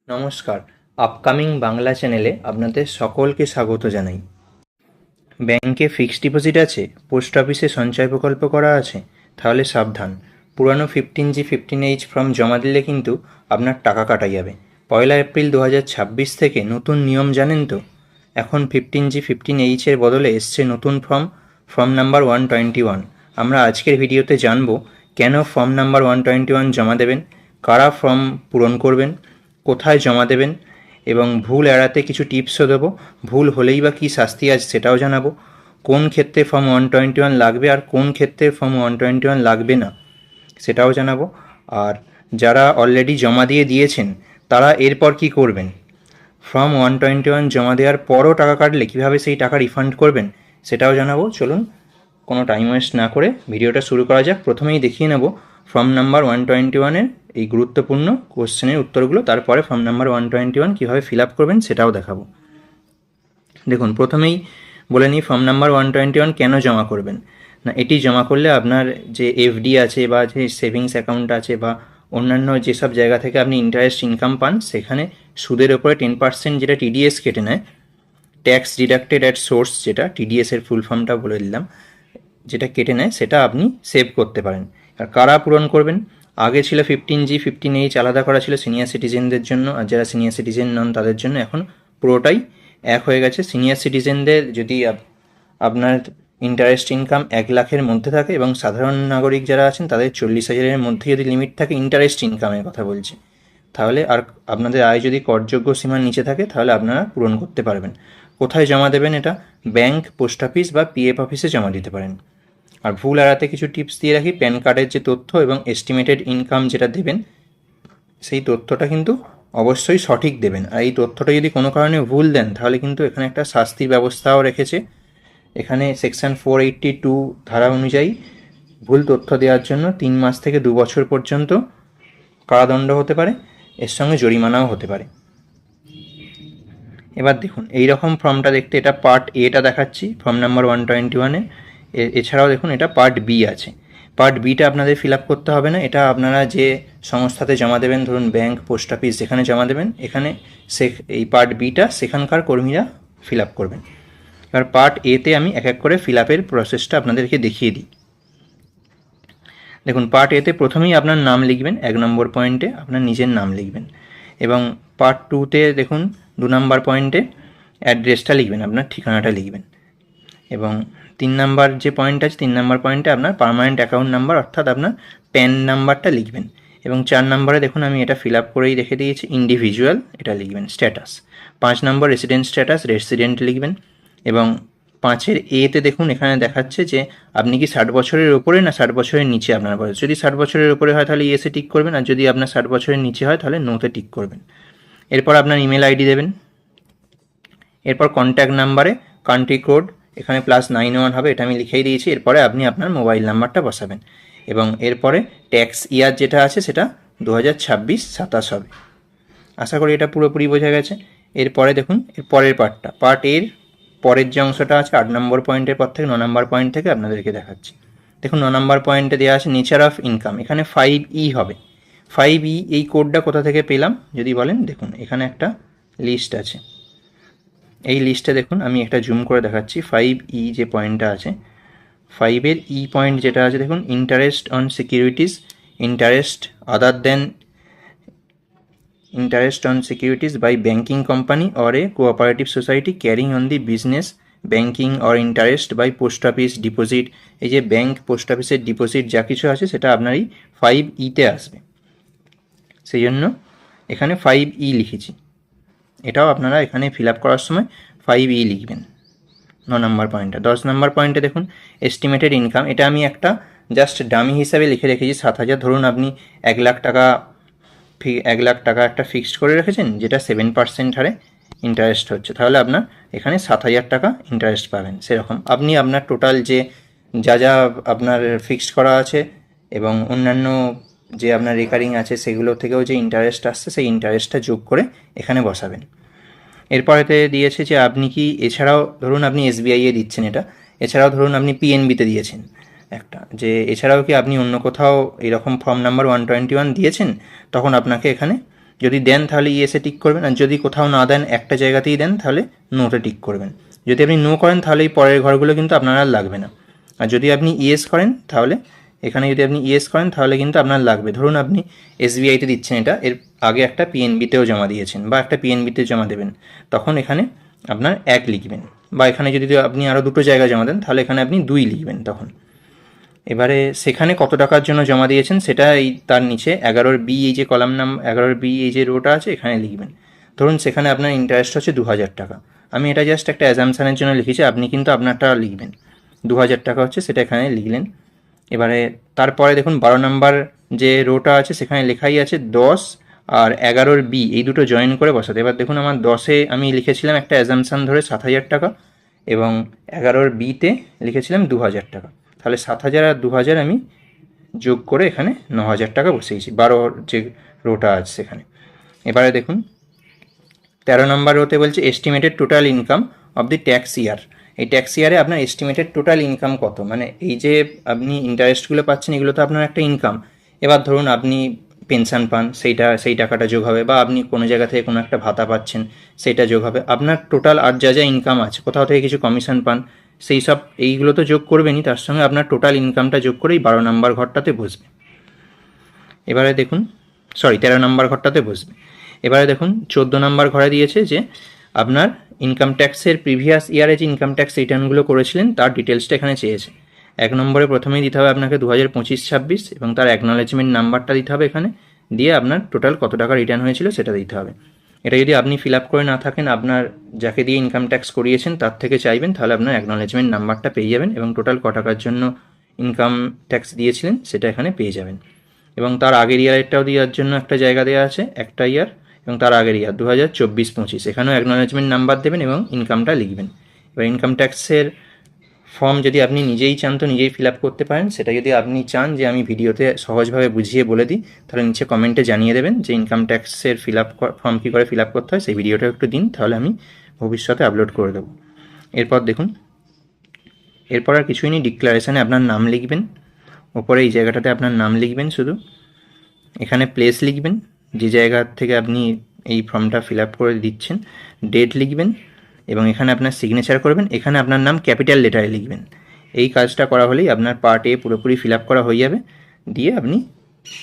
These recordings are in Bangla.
নমস্কার, আপকামিং বাংলা চ্যানেলে আপনাদের সকলকে স্বাগত জানাই। ব্যাংকে ফিক্সড ডিপোজিট আছে, পোস্ট অফিসে সঞ্চয় প্রকল্প করা আছে, তাহলে সাবধান। পুরানো 15G 15H ফর্ম জমা দিলে কিন্তু আপনার টাকা কাটা যাবে। 1 এপ্রিল 2026 থেকে নতুন নিয়ম জানেন তো? এখন 15G 15H এর বদলে এসছে নতুন ফর্ম নাম্বার 121। আমরা আজকের ভিডিওতে জানবো কেন ফর্ম নাম্বার 121 জমা দেবেন, কারা ফর্ম পূরণ করবেন, কোথায় জমা দেবেন এবং ভুল এড়াতে কিছু টিপসও দেবো। ভুল হলেই বা কী শাস্তি আছে সেটাও জানাবো। কোন ক্ষেত্রে ফর্ম 121 লাগবে আর কোন ক্ষেত্রে ফর্ম 121 লাগবে না সেটাও জানাবো। আর যারা অলরেডি জমা দিয়েছেন তারা এরপর কি করবেন, ফর্ম 121 জমা দেওয়ার পরও টাকা কাটলে কীভাবে সেই টাকা রিফান্ড করবেন সেটাও জানাবো। চলুন কোনো টাইম ওয়েস্ট না করে ভিডিওটা শুরু করা যাক। প্রথমেই দেখিয়ে নেব ফর্ম নাম্বার 121-এর এই গুরুত্বপূর্ণ কোশ্চেনের উত্তরগুলো, তারপরে ফর্ম নাম্বার 121 কীভাবে ফিল আপ করবেন সেটাও দেখাবো। দেখুন, প্রথমেই বলে নিই ফর্ম নাম্বার 121 কেন জমা করবেন। না, এটি জমা করলে আপনার যে এফডি আছে বা যে সেভিংস অ্যাকাউন্ট আছে বা অন্যান্য যেসব জায়গা থেকে আপনি ইন্টারেস্ট ইনকাম পান, সেখানে সুদের ওপরে 10% যেটা টিডিএস কেটে নেয়, ট্যাক্স ডিডাক্টেড অ্যাট সোর্স, যেটা টিডিএসের ফুল ফর্মটা বলে দিলাম, যেটা কেটে নেয় সেটা আপনি সেভ করতে পারেন। আর কারা পূরণ করবেন, আগে ছিল 15G 15H আলাদা করা ছিল সিনিয়র সিটিজেনদের জন্য, আর যারা সিনিয়র সিটিজেন নন তাদের জন্য এখন পুরোটাই এক হয়ে গেছে। সিনিয়র সিটিজেনদের যদি আপনার ইন্টারেস্ট ইনকাম 1 লাখের মধ্যে থাকে এবং সাধারণ নাগরিক যারা আছেন তাদের 40,000-এর মধ্যে যদি লিমিট থাকে, ইন্টারেস্ট ইনকামের কথা বলছি, তাহলে আর আপনাদের আয় যদি করযোগ্য সীমার নিচে থাকে তাহলে আপনারা পূরণ করতে পারবেন। কোথায় জমা দেবেন, এটা ব্যাংক, পোস্ট অফিস বা পিএফ অফিসে জমা দিতে পারেন। আর ভুল এড়াতে কিছু টিপস দিয়ে রাখি। প্যান কার্ডের যে তথ্য এবং এস্টিমেটেড ইনকাম যেটা দেবেন, সেই তথ্যটা কিন্তু অবশ্যই সঠিক দেবেন। আর এই তথ্যটা যদি কোনো কারণে ভুল দেন তাহলে কিন্তু এখানে একটা শাস্তির ব্যবস্থাও রেখেছে। এখানে সেকশন 482 ধারা অনুযায়ী ভুল তথ্য দেওয়ার জন্য 3 মাস থেকে 2 বছর পর্যন্ত কারাদণ্ড হতে পারে, এর সঙ্গে জরিমানাও হতে পারে। এবার দেখুন, এই রকম ফর্মটা দেখতে, এটা পার্ট এটা দেখাচ্ছি ফর্ম নাম্বার 121-এ। এছাড়াও দেখুন এটা পার্ট বি আছে। পার্ট বিটা আপনাদের ফিল আপ করতে হবে না, এটা আপনারা যে সংস্থাতে জমা দেবেন, ধরুন ব্যাংক, পোস্ট অফিস, যেখানে জমা দেবেন, এখানে এই পার্ট বিটা সেখানকার কর্মীরা ফিল আপ করবেন। এবার পার্ট এতে আমি এক এক করে ফিল আপের প্রসেসটা আপনাদেরকে দেখিয়ে দিই। দেখুন, পার্ট এতে প্রথমেই আপনার নাম লিখবেন, 1 নম্বর পয়েন্টে আপনার নিজের নাম লিখবেন, এবং পার্ট 2তে দেখুন 2 নম্বর পয়েন্টে অ্যাড্রেসটা লিখবেন, আপনার ঠিকানাটা লিখবেন, এবং 3 নাম্বার যে পয়েন্ট আছে 3 নাম্বার পয়েন্টে আপনার পার্মানেন্ট অ্যাকাউন্ট নাম্বার অর্থাৎ আপনার প্যান নাম্বারটা লিখবেন, এবং 4 নম্বরে দেখুন আমি এটা ফিল আপ করেই রেখে দিয়েছি, ইন্ডিভিজুয়াল এটা লিখবেন, স্ট্যাটাস। 5 নম্বর রেসিডেন্ট স্ট্যাটাস, রেসিডেন্ট লিখবেন, এবং 5-এর এতে দেখুন এখানে দেখাচ্ছে যে আপনি কি 60 বছরের ওপরে না 60 বছরের নিচে আপনার বয়স। যদি 60 বছরের ওপরে হয় তাহলে ইয়েসে টিক করবেন, আর যদি আপনার 60 বছরের নিচে হয় তাহলে নোতে টিক করবেন। এরপর আপনার ইমেল আইডি দেবেন, এরপর কন্ট্যাক্ট নাম্বারে কান্ট্রি কোড এখানে +91 হবে, এটা আমি লিখেই দিয়েছি। এরপরে আপনি আপনার মোবাইল নাম্বারটা বসাবেন, এবং এরপরে ট্যাক্স ইয়ার যেটা আছে সেটা 2026-27 হবে। আশা করি এটা পুরোপুরি বোঝা গেছে। এরপরে দেখুন এর পরের পার্টটা, পার্ট এর পরের যে অংশটা আছে 8 নম্বর পয়েন্টের পর থেকে 9 নম্বর পয়েন্ট থেকে আপনাদেরকে দেখাচ্ছি। দেখুন 9 নম্বর পয়েন্টে দেওয়া আছে নেচার অফ ইনকাম, এখানে 5E হবে। 5E এই কোডটা কোথা থেকে পেলাম যদি বলেন, দেখুন এখানে একটা লিস্ট আছে, এই লিস্টে দেখুন আমি একটা জুম করে দেখাচ্ছি। 5E যে পয়েন্টটা আছে, 5-এর ই পয়েন্ট যেটা আছে দেখুন, interest on securities, interest other than interest on securities by banking company or a cooperative society carrying on the business banking or interest by post office deposit। এই যে ব্যাংক, পোস্ট অফিসের ডিপোজিট যা কিছু আছে সেটা আপনার এই 5E-তে আসবে, সেই জন্য এখানে 5E লিখেছি। এটাও আপনারা এখানে ফিল আপ করার সময় 5E লিখবেন। 9 নম্বর পয়েন্টটা। 10 নম্বর পয়েন্টে দেখুন এস্টিমেটেড ইনকাম, এটা আমি একটা জাস্ট ডামি হিসাবে লিখে রেখেছি 7,000। ধরুন আপনি 1 লাখ টাকা 1 লাখ টাকা একটা ফিক্সড করে রেখেছেন, যেটা 7% হারে ইন্টারেস্ট হচ্ছে, তাহলে আপনার এখানে 7,000 টাকা ইন্টারেস্ট পাবেন। সেরকম আপনি আপনার টোটাল যা আপনার ফিক্সড করা আছে এবং অন্যান্য যে আপনার রেকারিং আছে সেগুলো থেকেও যে ইন্টারেস্ট আসছে সেই ইন্টারেস্টটা যোগ করে এখানে বসাবেন। এরপরেতে দিয়েছে যে আপনি কি এছাড়াও, ধরুন আপনি SBI-এ দিচ্ছেন এটা, এছাড়াও ধরুন আপনি PNB-তে দিয়েছেন একটা, যে এছাড়াও কি আপনি অন্য কোথাও এরকম ফর্ম নাম্বার 121 দিয়েছেন, তখন আপনাকে এখানে যদি দেন তাহলে ইয়েসে টিক করবেন, আর যদি কোথাও না দেন একটা জায়গাতেই দেন তাহলে নোতে টিক করবেন। যদি আপনি নো করেন তাহলে এই পরের ঘরগুলো কিন্তু আপনার আর লাগবে না। আর যদি আপনি ইয়েস করেন তাহলে এখানে যদি আপনি ইয়েস করেন তাহলে কিন্তু আপনার লাগবে। ধরুন আপনি এসবিআইতে দিচ্ছেন এটা, এর আগে একটা পিএনবিতেও জমা দিয়েছেন বা একটা পিএনবিতে জমা দেবেন, তখন এখানে আপনার 1 লিখবেন। বা এখানে যদি আপনি আরও দুটো জায়গায় জমা দেন তাহলে এখানে আপনি 2 লিখবেন তখন। এবারে সেখানে কত টাকার জন্য জমা দিয়েছেন সেটা এই তার নিচে 11 বি, এই যে কলাম নাম 11 বি, এই যে রোটা আছে এখানে লিখবেন। ধরুন সেখানে আপনার ইন্টারেস্ট হচ্ছে 2000 টাকা। আমি এটা জাস্ট একটা অ্যাজামশানের জন্য লিখেছি, আপনি কিন্তু আপনারটা লিখবেন। 2000 টাকা হচ্ছে, সেটা এখানে লিখলেন। এবারে তারপরে দেখুন 12 নম্বর যে রোটা আছে সেখানে লেখাই আছে 10 আর 11 বি, এই দুটো জয়েন করে বসাতে। এবার দেখুন আমার 10-এ আমি লিখেছিলাম একটা অ্যাজামশান ধরে 7000 টাকা, এবং 11 বিতে লিখেছিলাম 2000 টাকা। তাহলে 7000 আর 2000 আমি যোগ করে এখানে 9000 টাকা বসিয়েছি 12 যে রোটা আছে সেখানে। এবারে দেখুন 13 নম্বর রোতে বলছে estimated total income of the tax year. এই ট্যাক্স ইয়ারে আপনার এস্টিমেটেড টোটাল ইনকাম কত, মানে এই যে আপনি ইন্টারেস্টগুলো পাচ্ছেন এগুলো তো আপনার একটা ইনকাম। এবার ধরুন আপনি পেনশন পান, সেই টাকাটা যোগ হবে, বা আপনি কোনো জায়গা থেকে কোনো একটা ভাতা পাচ্ছেন সেইটা যোগ হবে। আপনার টোটাল আর যা যা ইনকাম আছে, কোথাও থেকে কিছু কমিশন পান, সেই সব এইগুলো তো যোগ করবেনই, তার সঙ্গে আপনার টোটাল ইনকামটা যোগ করেই 12 নম্বর ঘরটাতে বসবে। এবারে দেখুন 13 নম্বর ঘরটাতে বসবে। এবারে দেখুন 14 নম্বর ঘরে দিয়েছে যে আপনার ইনকাম ট্যাক্সের প্রিভিয়াস ইয়ারে যে ইনকাম ট্যাক্স রিটার্নগুলো করেছিলেন তার ডিটেলসটা এখানে চেয়েছে। 1 নম্বরে প্রথমেই দিতে হবে আপনাকে 2025-26 এবং তার অ্যাকনলেজমেন্ট নাম্বারটা দিতে হবে এখানে, দিয়ে আপনার টোটাল কত টাকা রিটার্ন হয়েছিল সেটা দিতে হবে। এটা যদি আপনি ফিল আপ করে না থাকেন, আপনার যাকে দিয়ে ইনকাম ট্যাক্স করিয়েছেন তার থেকে চাইবেন, তাহলে আপনার অ্যাকনলেজমেন্ট নাম্বারটা পেয়ে যাবেন এবং টোটাল ক টাকার জন্য ইনকাম ট্যাক্স দিয়েছিলেন সেটা এখানে পেয়ে যাবেন। এবং তার আগের ইয়ারেরটাও দেওয়ার জন্য একটা জায়গা দেওয়া আছে, একটা ইয়ার, এবং তার আগের ইয়ার 2024-25 এখানেও অ্যাকনলেজমেন্ট নাম্বার দেবেন এবং ইনকামটা লিখবেন। এবার ইনকাম ট্যাক্সের ফর্ম যদি আপনি নিজেই চান তো নিজেই ফিল আপ করতে পারেন, সেটা যদি আপনি চান যে আমি ভিডিওতে সহজভাবে বুঝিয়ে বলে দিই তাহলে নিচে কমেন্টে জানিয়ে দেবেন যে ইনকাম ট্যাক্সের ফর্ম কী করে ফিল আপ করতে হয়, সেই ভিডিওটা একটু দিন, তাহলে আমি ভবিষ্যতে আপলোড করে দেবো। এরপর দেখুন, এরপর আর কিছুই নেই, ডিক্লারেশানে আপনার নাম লিখবেন, ওপরে এই জায়গাটাতে আপনার নাম লিখবেন শুধু, এখানে প্লেস লিখবেন যে জায়গা থেকে আপনি এই ফর্মটা ফিল আপ করে দিচ্ছেন, ডেট লিখবেন এবং এখানে আপনার সিগনেচার করবেন, এখানে আপনার নাম ক্যাপিটাল লেটারে লিখবেন। এই কাজটা করা হলেই আপনার পার্ট এ পুরোপুরি ফিল আপ করা হয়ে যাবে, দিয়ে আপনি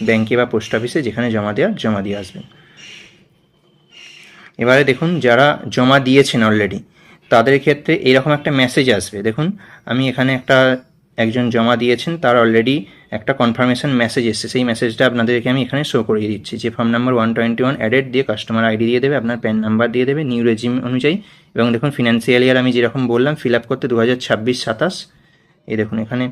ব্যাংকে বা পোস্ট অফিসে যেখানে জমা দিয়ে আসবেন। এবারে দেখুন যারা জমা দিয়েছেন অলরেডি তাদের ক্ষেত্রে এইরকম একটা মেসেজ আসবে। দেখুন আমি এখানে একজন জমা দিয়েছেন, তার অলরেডি একটা কনফার্মেশন মেসেজ এসেছে, সেই মেসেজটা আপনাদেরকে আমি এখানে শো করিয়ে দিচ্ছি। যে ফর্ম নাম্বার 121 অ্যাডেড দিয়ে কাস্টমার আইডি দিয়ে দেবে, আপনার প্যান নাম্বার দিয়ে দেবে নিউ রেজিম অনুযায়ী, এবং দেখুন ফিনান্সিয়াল ইয়ার আমি যেরকম বললাম ফিল আপ করতে 2026-27, এই দেখুন এখানে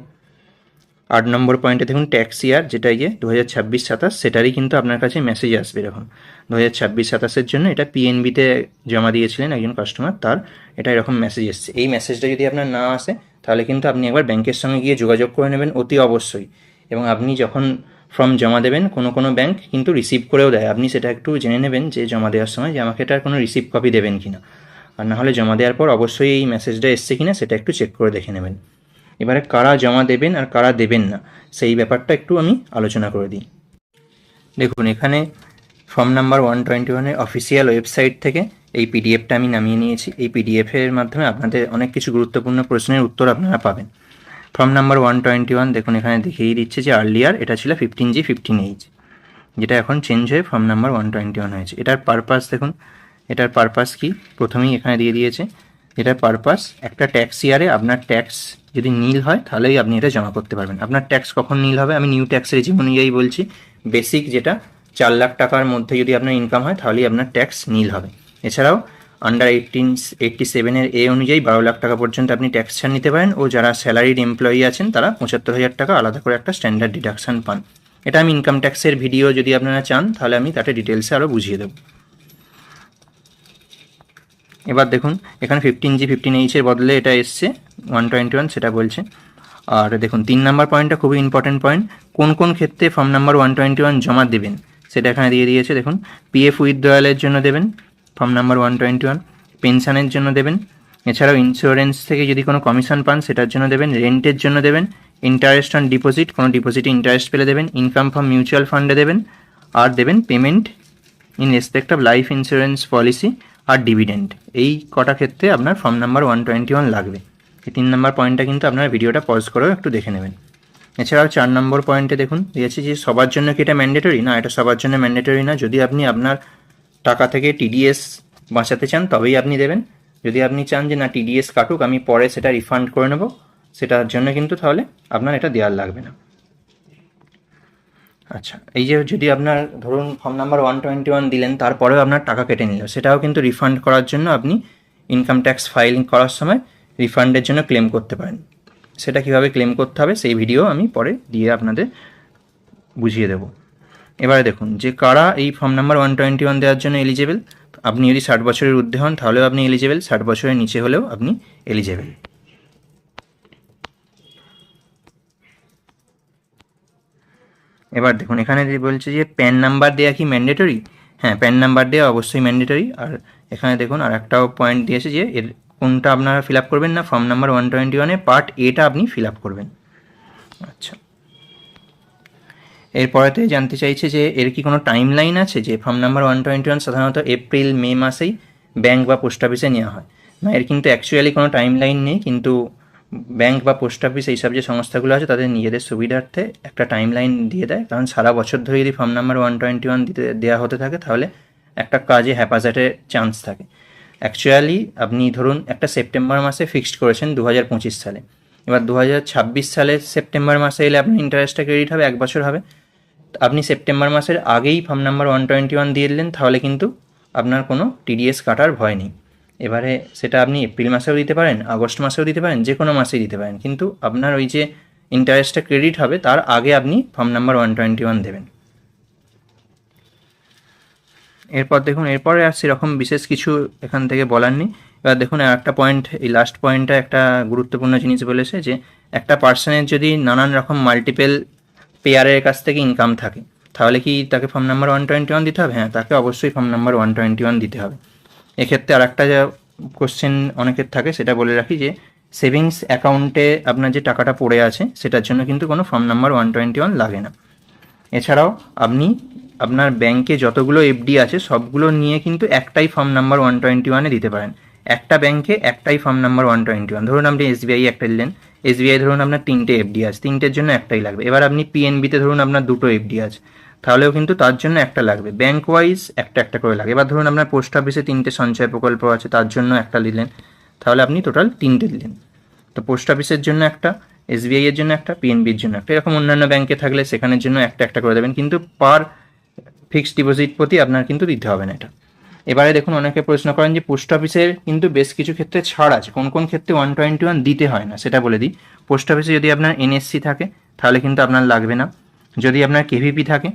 8 নম্বর পয়েন্টে দেখুন ট্যাক্স ইয়ার যেটা এই যে 2026-27 সেটারই কিন্তু আপনার কাছে মেসেজ আসবে এরকম 2026-27 জন্য। এটা পিএনবিতে জমা দিয়েছিলেন একজন কাস্টমার, তার এটা এরকম মেসেজ এসছে। এই মেসেজটা যদি আপনার না আসে তাহলে কিন্তু আপনি একবার ব্যাংকের সঙ্গে গিয়ে যোগাযোগ করে নেবেন অতি অবশ্যই, এবং আপনি যখন ফর্ম জমা দেবেন কোনো ব্যাংক কিন্তু রিসিভ করেও দেয়, আপনি সেটা একটু জেনে নেবেন যে জমা দেওয়ার সময় যে আমাকে এটার কোনো রিসিভ কপি দেবেন কিনা, আর না হলে জমা দেওয়ার পর অবশ্যই এই মেসেজটা এসছে কিনা সেটা একটু চেক করে দেখে নেবেন। এবারে কারা জমা দেবেন আর কারা দেবেন না সেই ব্যাপারটা একটু আমি আলোচনা করে দিই। দেখুন এখানে ফর্ম নাম্বার 121-এর অফিসিয়াল ওয়েবসাইট থেকে এই পিডিএফটা আমি নামিয়ে নিয়েছি। এই পিডিএফের মাধ্যমে আপনাদের অনেক কিছু গুরুত্বপূর্ণ প্রশ্নের উত্তর আপনারা পাবেন। ফর্ম নাম্বার 121 দেখুন এখানে দেখিয়ে দিচ্ছে যে আর্লিয়ার এটা ছিল 15G 15H, যেটা এখন চেঞ্জ হয়ে ফর্ম নাম্বার 121 হয়েছে। এটার পারপাস দেখুন, এটার পারপাস কি প্রথমেই এখানে দিয়ে দিয়েছে। এটার পারপাস একটা ট্যাক্স ইয়ারে আপনার ট্যাক্স যদি নীল হয় তাহলেই আপনি এটা জমা করতে পারবেন। আপনার ট্যাক্স কখন নীল হবে আমি নিউ ট্যাক্স রেজিম অনুযায়ী বলছি, বেসিক যেটা 4 লাখ টাকার মধ্যে যদি আপনার ইনকাম হয় তাহলেই আপনার ট্যাক্স নীল হবে। এছাড়াও আন্ডার 87-এর এ অনুযায়ী 12 লাখ টাকা পর্যন্ত আপনি ট্যাক্স ছাড় নিতে পারেন, ও যারা স্যালারিড এমপ্লয়ি আছেন তারা 75,000 টাকা আলাদা করে একটা স্ট্যান্ডার্ড ডিডাকশান পান। এটা আমি ইনকাম ট্যাক্সের ভিডিও যদি আপনারা চান তাহলে আমি তাতে ডিটেলসে আরও বুঝিয়ে দেবো। এবার দেখুন এখানে 15G 15H-এর বদলে এটা এসছে 121 সেটা বলছে। আর দেখুন 3 নাম্বার পয়েন্টটা খুবই ইম্পর্টেন্ট পয়েন্ট, কোন ক্ষেত্রে ফর্ম নাম্বার 121 জমা দেবেন সেটা এখানে দিয়ে দিয়েছে। দেখুন পিএফ উইথড্রয়ালের জন্য দেবেন ফর্ম নাম্বার 121, পেনশনের জন্য দেবেন, এছাড়াও ইন্স্যুরেন্স থেকে যদি কোনো কমিশন পান সেটার জন্য দেবেন, রেন্টের জন্য দেবেন, ইন্টারেস্ট অন ডিপোজিট কোনো ডিপোজিটে ইন্টারেস্ট পেলে দেবেন, ইনকাম ফ্রম মিউচুয়াল ফান্ডে দেবেন, আর দেবেন payment in respect of life insurance policy আর ডিভিডেন্ড, এই কটা ক্ষেত্রে আপনার ফর্ম নাম্বার 121 লাগবে। এই 3 নম্বর পয়েন্টটা কিন্তু আপনার ভিডিওটা পজ করেও একটু দেখে নেবেন। এছাড়াও 4 নম্বর পয়েন্টে দেখুন দিয়েছে যে সবার জন্য কি এটা ম্যান্ডেটরি, না এটা সবার জন্য ম্যান্ডেটরি না। যদি আপনি আপনার টাকা থেকে টিডিএস বাঁচাতে চান তবেই আপনি দেবেন। যদি আপনি চান যে না টিডিএস কাটুক আমি পরে সেটা রিফান্ড করে নেব, সেটার জন্য কিন্তু তাহলে আপনার এটা দেওয়ার লাগবে না। আচ্ছা, এই যে যদি আপনার ধরুন ফর্ম নাম্বার 121 দিলেন তারপরেও আপনার টাকা কেটে নিল, সেটাও কিন্তু রিফান্ড করার জন্য আপনি ইনকাম ট্যাক্স ফাইলিং করার সময় রিফান্ডের জন্য ক্লেম করতে পারেন। সেটা কীভাবে ক্লেম করতে হবে সেই ভিডিও আমি পরে দিয়ে আপনাদের বুঝিয়ে দেবো। এবারে দেখুন যে কারা এই ফর্ম নাম্বার 121 দেওয়ার জন্য এলিজেবল। আপনি যদি 60 বছরের ঊর্ধ্বে হন তাহলেও আপনি এলিজেবল, 60 বছরের নিচে হলেও আপনি এলিজেবল। এবার দেখুন এখানে যে বলছে যে প্যান নাম্বার দেওয়া কি ম্যান্ডেটরি। হ্যাঁ, প্যান নাম্বার দেওয়া অবশ্যই ম্যান্ডেটরি। আর এখানে দেখুন আর একটাও পয়েন্ট দিয়েছে যে এর কোনটা আপনারা ফিল আপ করবেন না, ফর্ম নাম্বার 121 পার্ট এটা আপনি ফিল আপ করবেন। আচ্ছা, এরপরেতে জানতে চাইছে যে এর কি কোনো টাইম লাইন আছে, যে ফর্ম নাম্বার 121 সাধারণত এপ্রিল মে মাসেই ব্যাঙ্ক বা পোস্ট অফিসে নেওয়া হয় না। এর কিন্তু অ্যাকচুয়ালি কোনো টাইম লাইন নেই, কিন্তু ব্যাঙ্ক বা পোস্ট অফিস এইসব যে সংস্থাগুলো আছে তাদের নিজেদের সুবিধার্থে একটা টাইম লাইন দিয়ে দেয়। কারণ সারা বছর ধরে যদি ফর্ম নাম্বার 121 দেওয়া হতে থাকে তাহলে একটা কাজে হ্যাপাজার্টের চান্স থাকে। অ্যাকচুয়ালি আপনি ধরুন একটা সেপ্টেম্বর মাসে ফিক্সড করেছেন 2025 সালে, এবার 2026 সালের সেপ্টেম্বর মাসে এলে আপনার ইন্টারেস্টটা ক্রেডিট হবে, 1 বছর হবে। আপনি সেপ্টেম্বর মাসের আগেই ফর্ম নাম্বার 121 দিয়ে দিলেন তাহলে কিন্তু আপনার কোনো টিডিএস কাটার ভয় নেই। এবারে সেটা আপনি এপ্রিল মাসেও দিতে পারেন, আগস্ট মাসেও দিতে পারেন, যে কোনো মাসেই দিতে পারেন, কিন্তু আপনার ওই যে ইন্টারেস্টটা ক্রেডিট হবে তার আগে আপনি ফর্ম নাম্বার 121 দেবেন। এরপর দেখুন এরপরে আর সেরকম বিশেষ কিছু এখান থেকে বলার নেই। এবার দেখুন আর একটা পয়েন্ট, এই লাস্ট পয়েন্টটা একটা গুরুত্বপূর্ণ জিনিস বলেছে যে একটা পার্সনের যদি নানান রকম মাল্টিপল পেয়ারের কাছ থেকে ইনকাম থাকে তাহলে কি তাকে ফর্ম নাম্বার 121 দিতে হবে? হ্যাঁ, তাকে অবশ্যই ফর্ম নাম্বার 121 দিতে হবে। এক্ষেত্রে আর একটা যা কোশ্চেন অনেকের থাকে সেটা বলে রাখি যে সেভিংস অ্যাকাউন্টে আপনার যে টাকাটা পড়ে আছে সেটার জন্য কিন্তু কোনো ফর্ম নাম্বার 121 লাগে না। এছাড়াও আপনি আপনার ব্যাংকে যতগুলো এফডি আছে সবগুলো নিয়ে কিন্তু একটাই ফর্ম নাম্বার 121 দিতে পারেন। একটা ব্যাংকে একটাই ফর্ম নাম্বার 121। ধরুন আপনি এসবিআই একটা দিলেন, এসবিআই ধরুন আপনার 3টে এফডি আছে, 3টের জন্য একটাই লাগবে। এবার আপনি পিএনবিতে ধরুন আপনার 2টো এফডি আছে, তাহলেও কিন্তু তার জন্য একটা লাগবে। ব্যাংক ওয়াইজ একটা একটা করে লাগে। এবার ধরুন আপনার পোস্ট অফিসে 3টে সঞ্চয় প্রকল্প আছে, তার জন্য একটা দিলেন, তাহলে আপনি টোটাল 3টে দিলেন। তো পোস্ট অফিসের জন্য একটা, এসবিআই এর জন্য একটা, পিএনবির জন্য একটা, এরকম অন্যান্য ব্যাংকে থাকলে সেখানের জন্য একটা একটা করে দেবেন, কিন্তু পার ফিক্সড ডিপোজিট প্রতি আপনার কিন্তু দিতে হবে না এটা। এবারে দেখুন অনেকে প্রশ্ন করেন যে পোস্ট অফিসের কিন্তু বেশ কিছু ক্ষেত্রে ছাড় আছে, কোন কোন ক্ষেত্রে 121 দিতে হয় না সেটা বলে দিই। পোস্ট অফিসে যদি আপনার এনএসসি থাকে তাহলে কিন্তু আপনার লাগবে না। যদি আপনার কেভিপি থাকে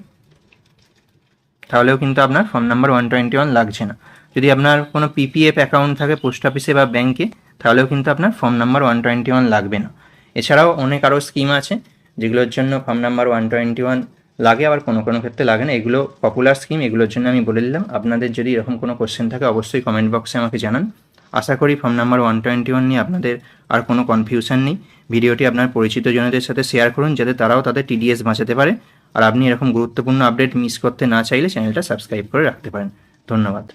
তাহলেও কিন্তু আপনার ফর্ম নাম্বার 121 লাগছে না। যদি আপনার কোনো পিপিএফ অ্যাকাউন্ট থাকে পোস্ট অফিসে বা ব্যাংকে তাহলেও কিন্তু আপনার ফর্ম নাম্বার 121 লাগবে না। এছাড়াও অনেক আরও স্কিম আছে যেগুলোর জন্য ফর্ম নাম্বার 121 লাগে, আবার কোনো কোনো ক্ষেত্রে লাগে না। এগুলো পপুলার স্কিম, এগুলোর জন্য আমি বলে দিলাম। আপনাদের যদি এরকম কোনো কোশ্চেন থাকে অবশ্যই কমেন্ট বক্সে আমাকে জানান। আশা করি ফর্ম নাম্বার 121 নিয়ে আপনাদের আর কোনো কনফিউশন নেই। ভিডিওটি আপনার পরিচিত জনদের সাথে শেয়ার করুন যাতে তারাও তাদের টিডিএস বাঁচাতে পারে। আর আপনি এরকম গুরুত্বপূর্ণ আপডেট মিস করতে না চাইলে চ্যানেলটা সাবস্ক্রাইব করে রাখতে পারেন। ধন্যবাদ।